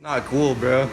Not cool, bro.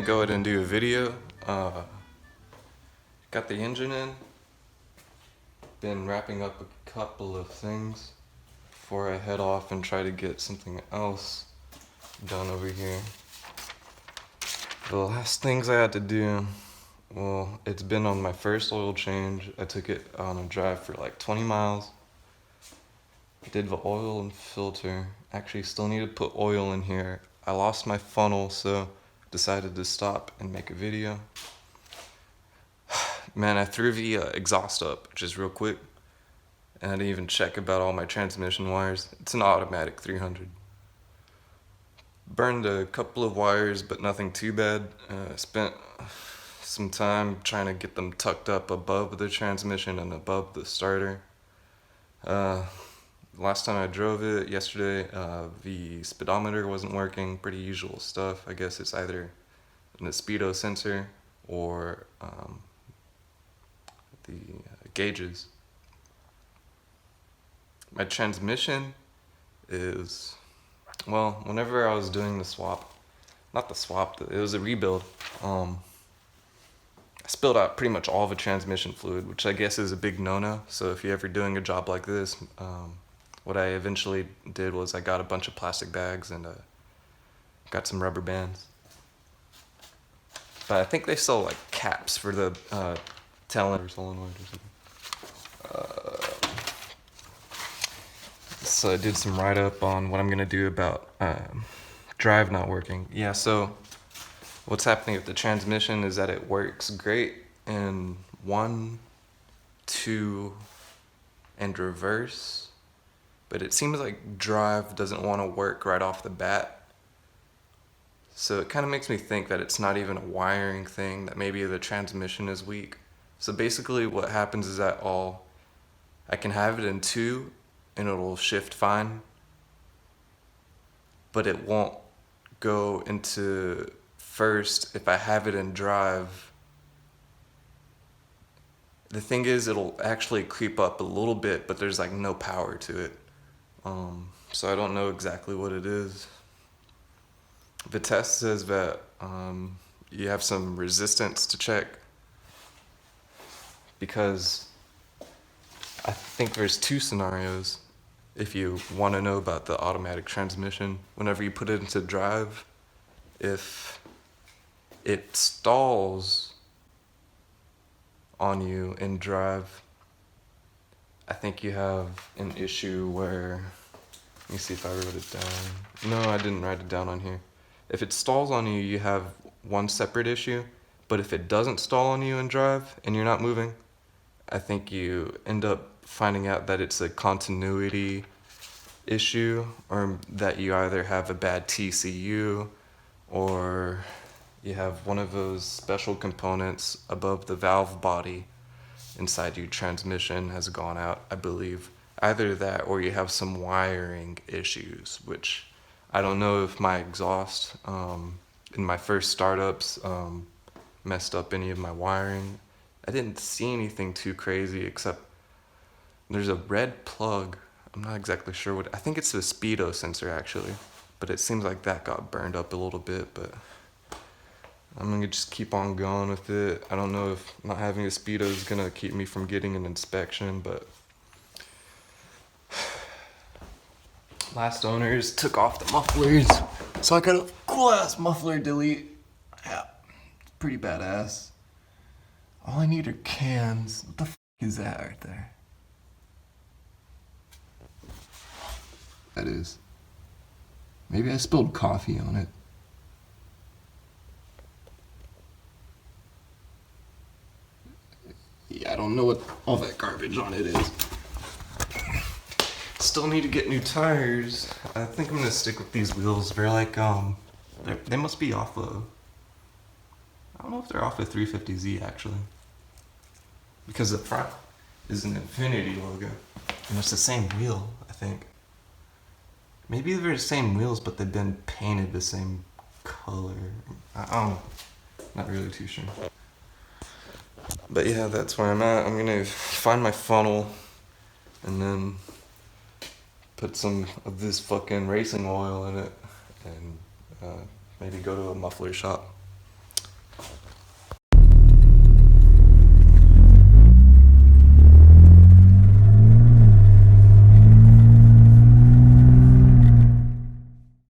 Go ahead and do a video. Got the engine in. Been wrapping up a couple of things before I head off and try to get something else done over here. The last things I had to do, well, it's been on my first oil change. I took it on a drive for like 20 miles. Did the oil and filter. Actually still need to put oil in here. I lost my funnel, so decided to stop and make a video. Man, I threw the exhaust up just real quick, and I didn't even check about all my transmission wires. It's an automatic 300. Burned a couple of wires, but nothing too bad. Spent some time trying to get them tucked up above the transmission and above the starter. Last time I drove it, yesterday, the speedometer wasn't working. Pretty usual stuff. I guess it's either the speedo sensor or the gauges. My transmission is, well, whenever I was doing the swap, not the swap, it was a rebuild, I spilled out pretty much all the transmission fluid, which I guess is a big no-no. So if you're ever doing a job like this, what I eventually did was I got a bunch of plastic bags and got some rubber bands. But I think they sell like caps for the solenoid or something. So I did some write-up on what I'm gonna do about drive not working. Yeah, so what's happening with the transmission is that it works great in 1, 2, and reverse. But it seems like drive doesn't want to work right off the bat. So it kind of makes me think that it's not even a wiring thing, that maybe the transmission is weak. So basically what happens is that I can have it in 2 and it'll shift fine, but it won't go into first if I have it in drive. The thing is, it'll actually creep up a little bit, but there's like no power to it. So I don't know exactly what it is. The test says that you have some resistance to check, because I think there's 2 scenarios if you want to know about the automatic transmission. Whenever you put it into drive, if it stalls on you in drive, I think you have an issue where, let me see if I wrote it down. No, I didn't write it down on here. If it stalls on you, you have one separate issue, but if it doesn't stall on you in drive and you're not moving, I think you end up finding out that it's a continuity issue, or that you either have a bad TCU or you have one of those special components above the valve body inside your transmission has gone out, I believe. Either that or you have some wiring issues, which I don't know if my exhaust in my first startups messed up any of my wiring. I didn't see anything too crazy, except there's a red plug. I'm not exactly sure what, I think it's the speedo sensor actually, but it seems like that got burned up a little bit. But I'm gonna just keep on going with it. I don't know if not having a speedo is gonna keep me from getting an inspection, but last owners took off the mufflers, so I got a cool ass muffler delete. Yeah, it's pretty badass. All I need are cans. What the f is that right there? That is. Maybe I spilled coffee on it. Yeah, I don't know what all that garbage on it is. Still need to get new tires. I think I'm gonna stick with these wheels. They're like, they must be off of, I don't know if they're off of 350Z actually. Because the front is an infinity logo. And it's the same wheel, I think. Maybe they're the same wheels, but they've been painted the same color. I don't know. Not really too sure. But yeah, that's where I'm at. I'm gonna find my funnel and then put some of this fucking racing oil in it and maybe go to a muffler shop.